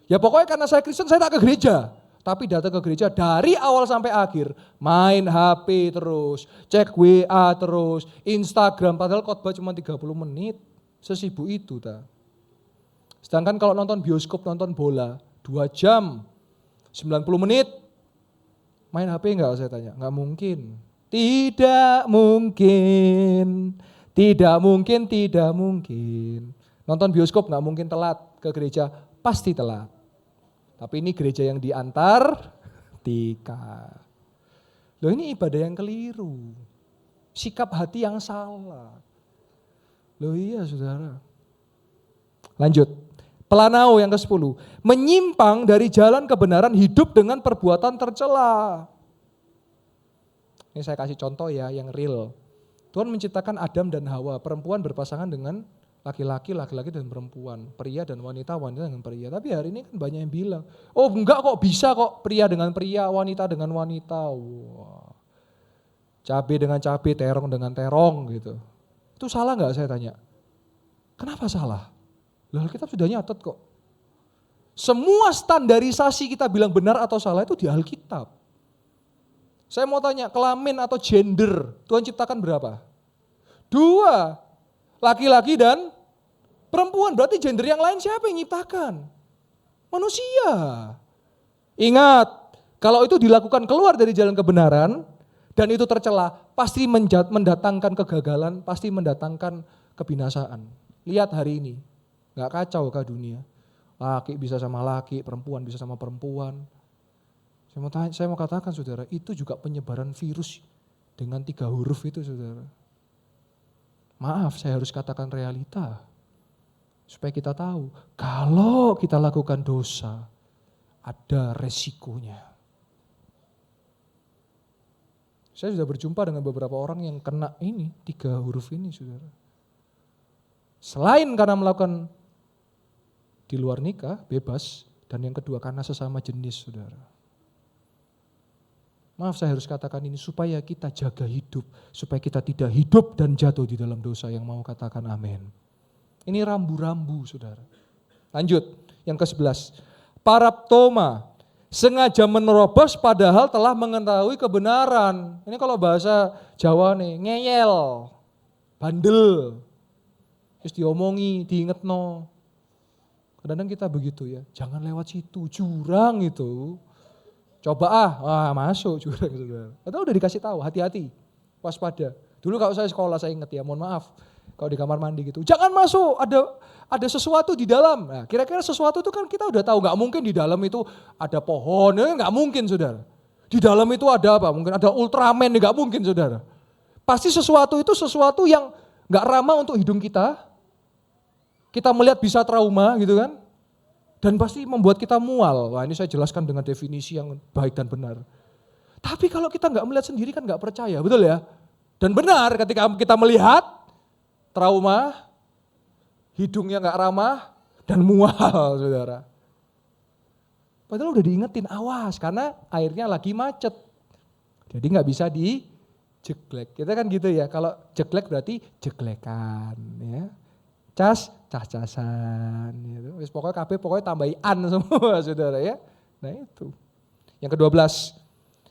A: Ya pokoknya karena saya Kristen saya tak ke gereja. Tapi datang ke gereja dari awal sampai akhir, main HP terus, cek WA terus, Instagram, padahal khotbah cuma 30 menit, sesibuk itu. Sedangkan kalau nonton bioskop, nonton bola, 2 jam, 90 menit, main HP enggak saya tanya? Enggak mungkin. Tidak mungkin, tidak mungkin, tidak mungkin. Nonton bioskop enggak mungkin telat, ke gereja pasti telat. Tapi ini gereja yang diantar tika. Loh ini ibadah yang keliru. Sikap hati yang salah. Loh iya saudara. Lanjut. Pelanau yang ke-10. Menyimpang dari jalan kebenaran, hidup dengan perbuatan tercela. Ini saya kasih contoh ya yang real. Tuhan menciptakan Adam dan Hawa. Perempuan berpasangan dengan laki-laki, laki-laki dan perempuan, pria dan wanita, wanita dengan pria. Tapi hari ini kan banyak yang bilang, oh enggak kok bisa kok pria dengan pria, wanita dengan wanita. Wah. Cabe dengan cabe, terong dengan terong gitu. Itu salah enggak saya tanya? Kenapa salah? Lah Alkitab sudah nyatet kok. Semua standarisasi kita bilang benar atau salah itu di Alkitab. Saya mau tanya, kelamin atau gender, Tuhan ciptakan berapa? 2. Laki-laki dan perempuan, berarti gender yang lain siapa yang nyiptakan? Manusia. Ingat, kalau itu dilakukan keluar dari jalan kebenaran dan itu tercela, pasti mendatangkan kegagalan, pasti mendatangkan kebinasaan. Lihat hari ini, gak kacau kah dunia? Laki bisa sama laki, perempuan bisa sama perempuan. Saya mau katakan saudara, itu juga penyebaran virus dengan 3 huruf itu saudara. Maaf, saya harus katakan realita. Supaya kita tahu, kalau kita lakukan dosa, ada resikonya. Saya sudah berjumpa dengan beberapa orang yang kena ini, 3 huruf ini, saudara. Selain karena melakukan di luar nikah, bebas. Dan yang kedua, karena sesama jenis, saudara. Maaf saya harus katakan ini supaya kita jaga hidup, supaya kita tidak hidup dan jatuh di dalam dosa. Yang mau katakan amin. Ini rambu-rambu saudara. Lanjut, yang ke-11. Paraptoma, sengaja menerobos padahal telah mengetahui kebenaran. Ini kalau bahasa Jawa nih, ngeyel, bandel. Terus diomongi, diingetno. Kadang-kadang kita begitu ya, jangan lewat situ, jurang itu. Coba wah masuk jurang saudara. Atau udah dikasih tahu, hati-hati, waspada. Dulu kalau saya sekolah saya ingat ya, mohon maaf. Kalau di kamar mandi gitu, jangan masuk, ada sesuatu di dalam. Nah, kira-kira sesuatu itu kan kita udah tahu, nggak mungkin di dalam itu ada pohon, nggak mungkin saudara. Di dalam itu ada apa? Mungkin ada Ultraman, nggak mungkin saudara. Pasti sesuatu itu sesuatu yang nggak ramah untuk hidung kita. Kita melihat bisa trauma gitu kan. Dan pasti membuat kita mual. Wah ini saya jelaskan dengan definisi yang baik dan benar. Tapi kalau kita nggak melihat sendiri kan nggak percaya, betul ya? Dan benar ketika kita melihat trauma, hidungnya nggak ramah dan mual, saudara. Padahal udah diingetin, awas karena airnya lagi macet. Jadi nggak bisa dijeglek. Kita kan gitu ya, kalau jeglek berarti jeglekan. Ya. Cas-casan. Gitu. Pokoknya tambahi an semua, saudara ya. Nah itu. Yang ke-12,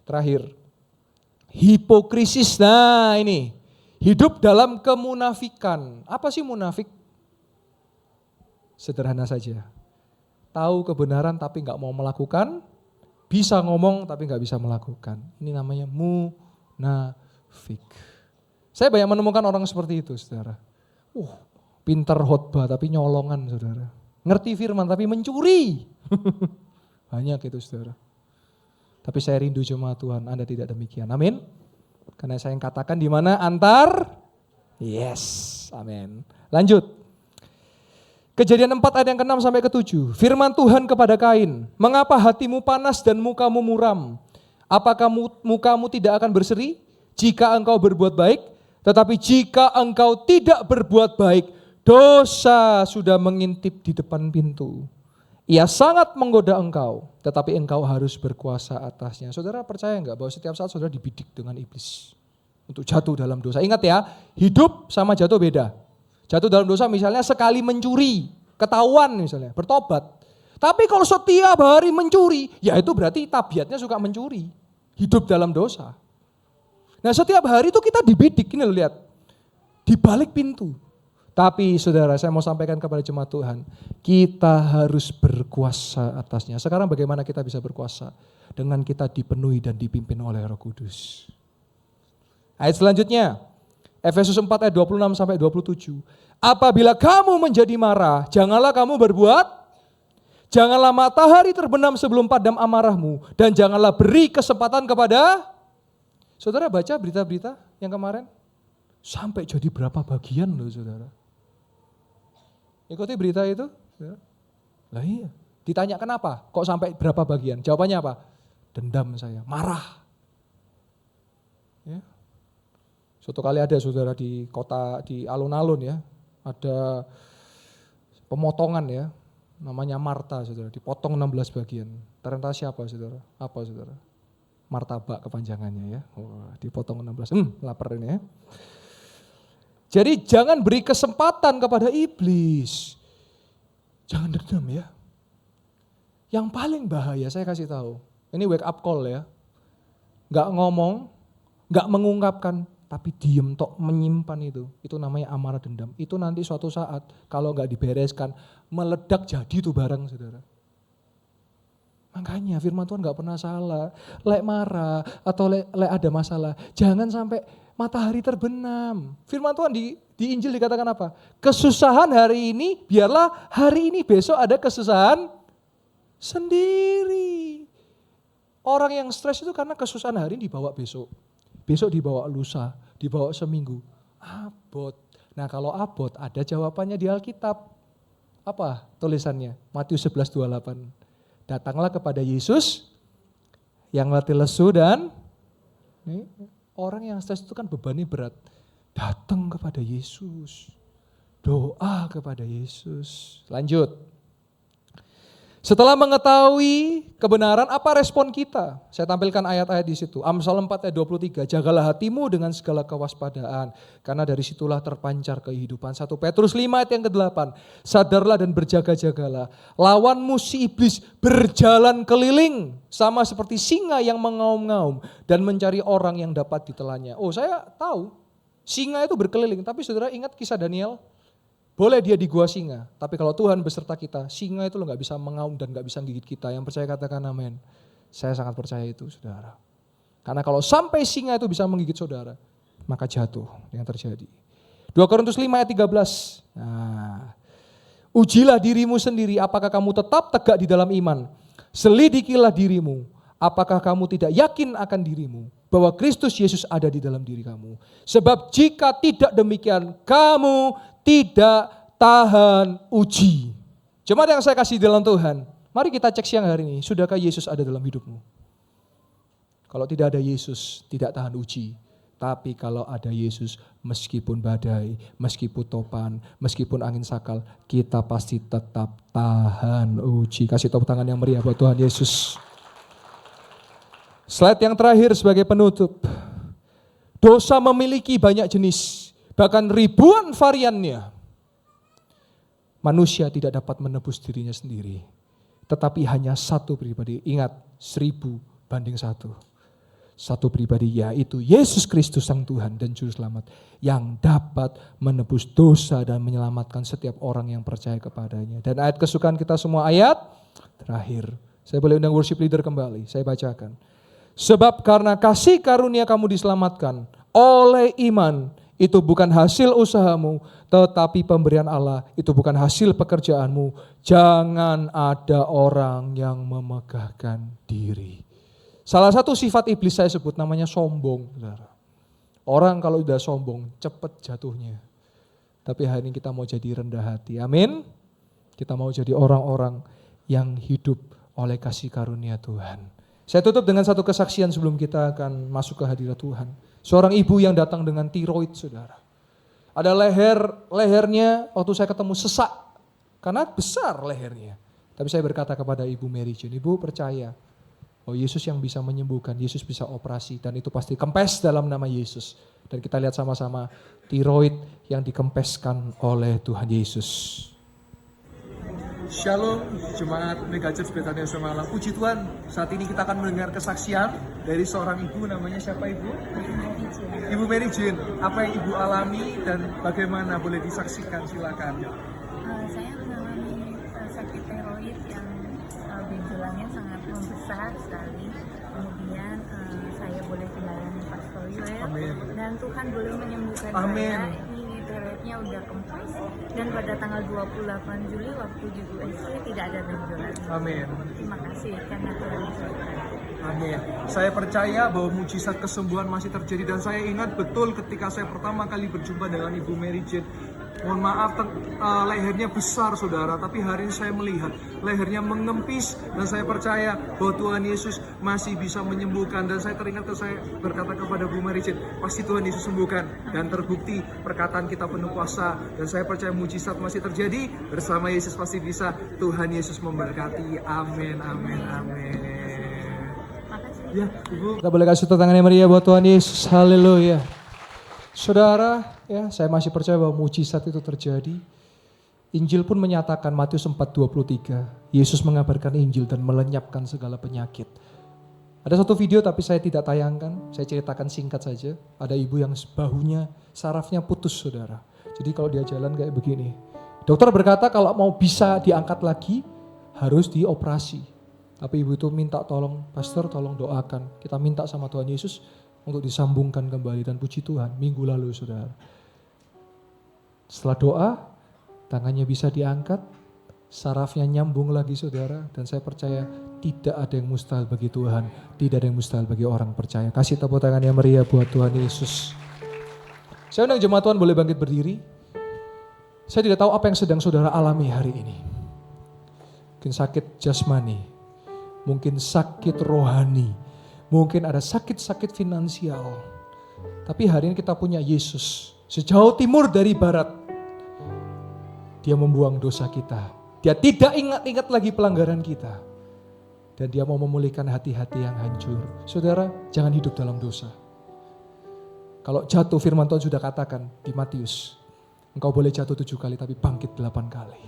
A: terakhir. Hipokrisis, nah ini. Hidup dalam kemunafikan. Apa sih munafik? Sederhana saja. Tahu kebenaran tapi nggak mau melakukan, bisa ngomong tapi nggak bisa melakukan. Ini namanya munafik. Saya banyak menemukan orang seperti itu, saudara. Pintar khotbah tapi nyolongan, saudara. Ngerti firman tapi mencuri. Banyak itu, saudara. Tapi saya rindu jemaat Tuhan, Anda tidak demikian. Amin. Karena saya yang katakan di mana yes, amin. Lanjut. Kejadian 4 ayat yang ke-6 sampai ke-7. Firman Tuhan kepada Kain, mengapa hatimu panas dan mukamu muram? Apakah mukamu tidak akan berseri jika engkau berbuat baik? Tetapi jika engkau tidak berbuat baik, dosa sudah mengintip di depan pintu. Ia sangat menggoda engkau, tetapi engkau harus berkuasa atasnya. Saudara percaya enggak bahwa setiap saat saudara dibidik dengan iblis untuk jatuh dalam dosa? Ingat ya, hidup sama jatuh beda. Jatuh dalam dosa misalnya sekali mencuri, ketahuan misalnya, bertobat. Tapi kalau setiap hari mencuri, ya itu berarti tabiatnya suka mencuri. Hidup dalam dosa. Nah setiap hari itu kita dibidik, ini loh lihat. Di balik pintu. Tapi saudara, saya mau sampaikan kepada jemaat Tuhan, kita harus berkuasa atasnya. Sekarang bagaimana kita bisa berkuasa? Dengan kita dipenuhi dan dipimpin oleh Roh Kudus. Ayat selanjutnya, Efesus 4 ayat 26 sampai 27. Apabila kamu menjadi marah, janganlah kamu berbuat, janganlah matahari terbenam sebelum padam amarahmu, dan janganlah beri kesempatan kepada, saudara baca berita-berita yang kemarin, sampai jadi berapa bagian loh saudara. Ikuti berita itu. Lah iya. Ditanya kenapa? Kok sampai berapa bagian? Jawabannya apa? Dendam saya, marah. Ya. Suatu kali ada saudara di kota, di alun-alun ya. Ada pemotongan ya. Namanya Marta saudara. Dipotong 16 bagian. Ternyata siapa saudara? Apa saudara? Martabak kepanjangannya ya. Dipotong 16. Lapar ini ya. Jadi jangan beri kesempatan kepada iblis. Jangan dendam ya. Yang paling bahaya saya kasih tahu. Ini wake up call ya. Gak ngomong, gak mengungkapkan, tapi diem tok menyimpan itu. Itu namanya amarah dendam. Itu nanti suatu saat kalau gak dibereskan, meledak jadi itu barang saudara. Makanya firman Tuhan gak pernah salah. Lek marah atau lek ada masalah, jangan sampai matahari terbenam. Firman Tuhan di Injil dikatakan apa? Kesusahan hari ini, biarlah hari ini, besok ada kesusahan sendiri. Orang yang stres itu karena kesusahan hari ini dibawa besok. Besok dibawa lusa, dibawa seminggu. Abot. Nah kalau abot ada jawabannya di Alkitab. Apa tulisannya? Matius 11:28. Datanglah kepada Yesus yang letih lesu dan orang yang stres itu kan bebannya berat. Datang kepada Yesus. Doa kepada Yesus. Lanjut. Setelah mengetahui kebenaran, apa respon kita? Saya tampilkan ayat-ayat di situ. Amsal 4 ayat 23. Jagalah hatimu dengan segala kewaspadaan, karena dari situlah terpancar kehidupan. 1 Petrus 5 ayat yang ke-8. Sadarlah dan berjaga-jagalah. Lawanmu si iblis berjalan keliling, sama seperti singa yang mengaum-ngaum dan mencari orang yang dapat ditelannya. Oh saya tahu, singa itu berkeliling, tapi saudara ingat kisah Daniel? Boleh dia di gua singa, tapi kalau Tuhan beserta kita, singa itu lo gak bisa mengaum dan gak bisa gigit kita. Yang percaya katakan amin. Saya sangat percaya itu, saudara. Karena kalau sampai singa itu bisa menggigit saudara, maka jatuh yang terjadi. 2 Korintus 5 ayat 13. Nah, ujilah dirimu sendiri, apakah kamu tetap tegak di dalam iman. Selidikilah dirimu, apakah kamu tidak yakin akan dirimu, bahwa Kristus Yesus ada di dalam diri kamu. Sebab jika tidak demikian, kamu tidak tahan uji. Jemaat yang saya kasih dalam Tuhan, mari kita cek siang hari ini, sudahkah Yesus ada dalam hidupmu? Kalau tidak ada Yesus, tidak tahan uji. Tapi kalau ada Yesus, meskipun badai, meskipun topan, meskipun angin sakal, kita pasti tetap tahan uji. Kasih tepuk tangan yang meriah buat Tuhan Yesus. Slide yang terakhir sebagai penutup. Dosa memiliki banyak jenis, bahkan ribuan variannya. Manusia tidak dapat menebus dirinya sendiri, tetapi hanya satu pribadi. Ingat, 1000 banding 1. Satu pribadi, yaitu Yesus Kristus Sang Tuhan dan Juru Selamat, yang dapat menebus dosa dan menyelamatkan setiap orang yang percaya kepadanya. Dan ayat kesukaan kita semua, ayat terakhir. Saya boleh undang worship leader kembali, saya bacakan. Sebab karena kasih karunia kamu diselamatkan oleh iman, itu bukan hasil usahamu, tetapi pemberian Allah, itu bukan hasil pekerjaanmu. Jangan ada orang yang memegahkan diri. Salah satu sifat iblis saya sebut namanya sombong. Orang kalau udah sombong cepat jatuhnya. Tapi hari ini kita mau jadi rendah hati. Amin. Kita mau jadi orang-orang yang hidup oleh kasih karunia Tuhan. Saya tutup dengan satu kesaksian sebelum kita akan masuk ke hadirat Tuhan. Seorang ibu yang datang dengan tiroid, saudara. Ada lehernya waktu saya ketemu sesak. Karena besar lehernya. Tapi saya berkata kepada Ibu Mary Jane, Ibu percaya. Oh, Yesus yang bisa menyembuhkan, Yesus bisa operasi, dan itu pasti kempes dalam nama Yesus. Dan kita lihat sama-sama tiroid yang dikempeskan oleh Tuhan Yesus. Shalom, Jemaat Mega Church Betania Semalang. Puji Tuhan, saat ini kita akan mendengar kesaksian dari seorang ibu, namanya siapa Ibu? Ibu Mary Jane. Apa yang Ibu alami dan bagaimana, boleh disaksikan, silakan.
B: Saya mengalami sakit tiroid yang benjolannya sangat membesar sekali. Kemudian saya boleh dilayani Pastor Yoel dan Tuhan boleh menyembuhkan saya. Ini tiroidnya udah kempes dan pada tanggal 28 Juli waktu di USG tidak ada benjolan.
A: Amin.
B: Terima kasih karena Tuhan berkati.
A: Amin. Saya percaya bahwa mujizat kesembuhan masih terjadi dan saya ingat betul ketika saya pertama kali berjumpa dengan Ibu Mary Jane. Mohon maaf, lehernya besar saudara, tapi hari ini saya melihat lehernya mengempis dan saya percaya bahwa Tuhan Yesus masih bisa menyembuhkan. Dan saya teringat saya berkata kepada Bu Mary Jane, pasti Tuhan Yesus sembuhkan. Dan terbukti perkataan kita penuh kuasa dan saya percaya mujizat masih terjadi. Bersama Yesus pasti bisa. Tuhan Yesus memberkati. Amin, amin, amin. Ya, Ibu. Kita boleh kasih tepuk tangan yang meriah buat Tuhan Yesus. Haleluya. Saudara, ya, saya masih percaya bahwa mujizat itu terjadi. Injil pun menyatakan, Matius 4:23, Yesus mengabarkan Injil dan melenyapkan segala penyakit. Ada satu video tapi saya tidak tayangkan, saya ceritakan singkat saja. Ada ibu yang bahunya, sarafnya putus saudara. Jadi kalau dia jalan kayak begini. Dokter berkata kalau mau bisa diangkat lagi, harus dioperasi. Tapi ibu itu minta tolong, Pastor tolong doakan. Kita minta sama Tuhan Yesus untuk disambungkan kembali dan puji Tuhan minggu lalu saudara. Setelah doa, tangannya bisa diangkat, sarafnya nyambung lagi saudara. Dan saya percaya tidak ada yang mustahil bagi Tuhan, tidak ada yang mustahil bagi orang percaya. Kasih tepuk tangan yang meriah buat Tuhan Yesus. Saya undang jemaat Tuhan boleh bangkit berdiri. Saya tidak tahu apa yang sedang saudara alami hari ini. Mungkin sakit jasmani, mungkin sakit rohani, mungkin ada sakit-sakit finansial. Tapi hari ini kita punya Yesus. Sejauh timur dari barat. Dia membuang dosa kita. Dia tidak ingat-ingat lagi pelanggaran kita. Dan dia mau memulihkan hati-hati yang hancur. Saudara, jangan hidup dalam dosa. Kalau jatuh, firman Tuhan sudah katakan di Matius. Engkau boleh jatuh 7 kali tapi bangkit 8 kali.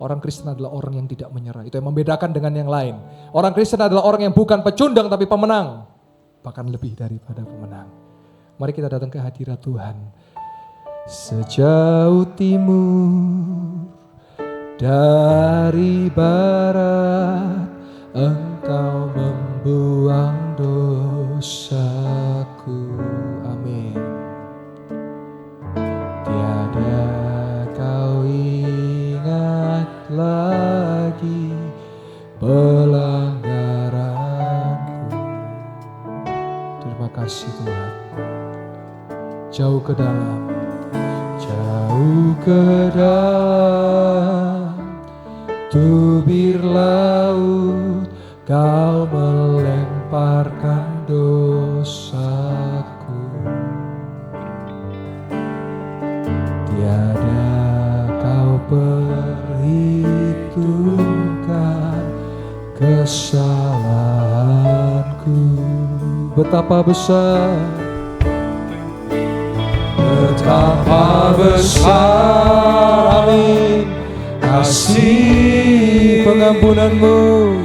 A: Orang Kristen adalah orang yang tidak menyerah. Itu yang membedakan dengan yang lain. Orang Kristen adalah orang yang bukan pecundang tapi pemenang. Bahkan lebih daripada pemenang. Mari kita datang ke hadirat Tuhan. Sejauh timur dari barat, Engkau buang dosaku. Amin. Tiada kau ingat lagi pelanggaranku. Terima kasih Tuhan. Jauh ke dalam tubir laut kau melemparkan dosaku. Tiada kau perhitungkan kesalahanku. Betapa besar, betapa besar, amin, kasih pengampunanmu,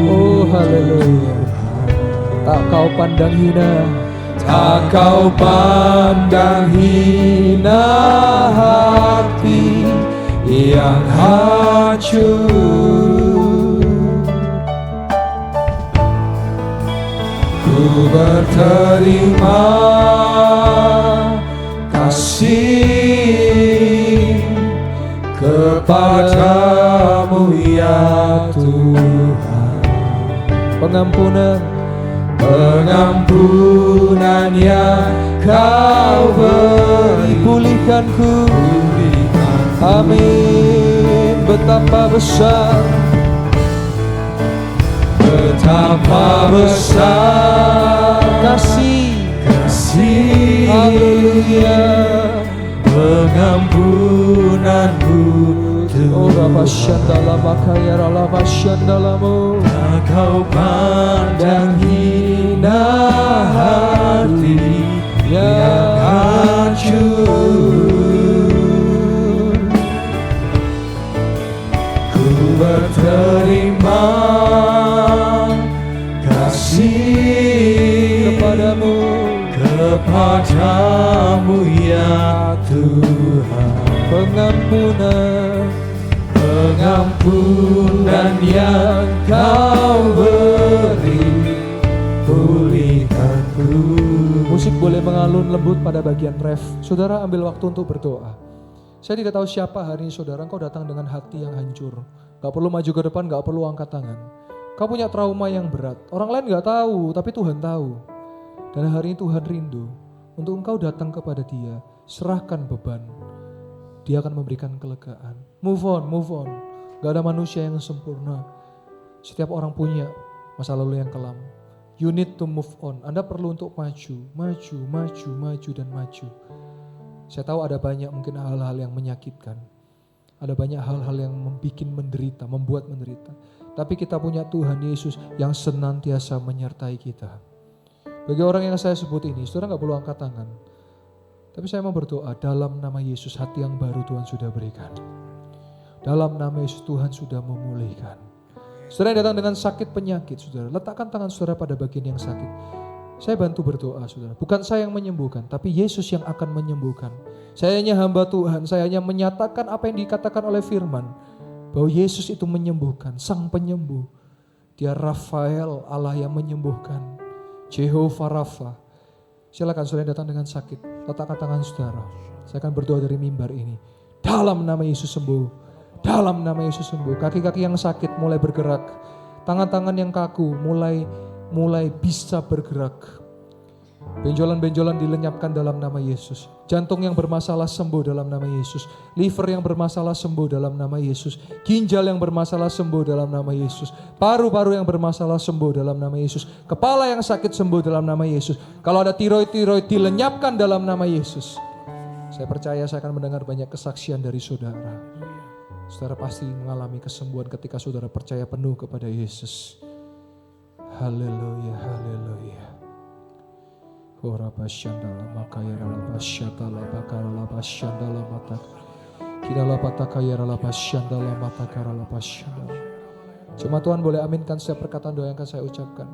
A: oh haleluya. Tak kau pandang hina, tak kau pandang hina hati yang hancur. Ku berterima kasih kepadamu ya Tuhan. Pengampunan yang kau beri, pulihkanku. Amin. Betapa besar, betapa besar kasih, haleluya, pengampunanmu Tuhan. Oh tak kau pandang hina hati yang hancur. Ku berterima kasih kepadamu ya Tuhan. Pengampunan yang kau beri, pulihkanku. Musik boleh mengalun lembut pada bagian ref. Saudara ambil waktu untuk berdoa. Saya tidak tahu siapa hari ini saudara, engkau datang dengan hati yang hancur. Gak perlu maju ke depan, gak perlu angkat tangan. Kau punya trauma yang berat. Orang lain gak tahu, tapi Tuhan tahu. Dan hari ini Tuhan rindu untuk engkau datang kepada Dia. Serahkan beban. Dia akan memberikan kelegaan. Move on. Gak ada manusia yang sempurna. Setiap orang punya masa lalu yang kelam. You need to move on. Anda perlu untuk maju, dan maju. Saya tahu ada banyak mungkin hal-hal yang menyakitkan. Ada banyak hal-hal yang membuat menderita. Tapi kita punya Tuhan Yesus yang senantiasa menyertai kita. Bagi orang yang saya sebut ini, saudara gak perlu angkat tangan. Tapi saya mau berdoa, dalam nama Yesus hati yang baru Tuhan sudah berikan. Dalam nama Yesus Tuhan sudah memulihkan. Saudara yang datang dengan sakit penyakit, saudara, letakkan tangan saudara pada bagian yang sakit. Saya bantu berdoa saudara. Bukan saya yang menyembuhkan, tapi Yesus yang akan menyembuhkan. Saya hanya hamba Tuhan, saya hanya menyatakan apa yang dikatakan oleh firman. Bahwa Yesus itu menyembuhkan, sang penyembuh. Dia Rafael, Allah yang menyembuhkan. Jehovah Rafa. Silakan saudara yang datang dengan sakit, letakkan tangan saudara. Saya akan berdoa dari mimbar ini. Dalam nama Yesus sembuh. Dalam nama Yesus sembuh. Kaki-kaki yang sakit mulai bergerak. Tangan-tangan yang kaku mulai bisa bergerak. Benjolan-benjolan dilenyapkan dalam nama Yesus. Jantung yang bermasalah sembuh dalam nama Yesus. Liver yang bermasalah sembuh dalam nama Yesus. Ginjal yang bermasalah sembuh dalam nama Yesus. Paru-paru yang bermasalah sembuh dalam nama Yesus. Kepala yang sakit sembuh dalam nama Yesus. Kalau ada tiroid dilenyapkan dalam nama Yesus. Saya percaya saya akan mendengar banyak kesaksian dari saudara. Saudara pasti mengalami kesembuhan ketika saudara percaya penuh kepada Yesus. Haleluya, haleluya. Ora basyandala makaya rala basyandala bakara basyandala mata. Kidala pataka rala basyandala mata karala basyandala. Cuma Tuhan boleh aminkan setiap perkataan doa yang akan saya ucapkan.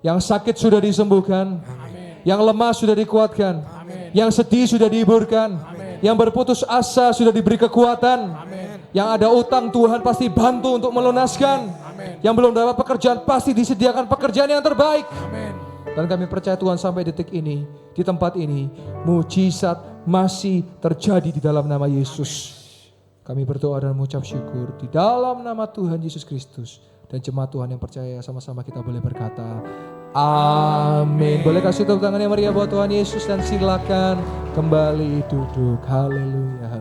A: Yang sakit sudah disembuhkan. Amen. Yang lemah sudah dikuatkan. Amen. Yang sedih sudah dihiburkan. Amen. Yang berputus asa sudah diberi kekuatan. Amen. Yang ada utang Tuhan pasti bantu untuk melunaskan. Amen. Yang belum dapat pekerjaan pasti disediakan pekerjaan yang terbaik.
C: Amin.
A: Dan kami percaya Tuhan sampai detik ini, di tempat ini, mujizat masih terjadi di dalam nama Yesus. Kami berdoa dan mengucap syukur di dalam nama Tuhan Yesus Kristus. Dan jemaat Tuhan yang percaya sama-sama kita boleh berkata, amin. Boleh kasih tepuk tangan yang meriah buat Tuhan Yesus dan silakan kembali duduk. Haleluya.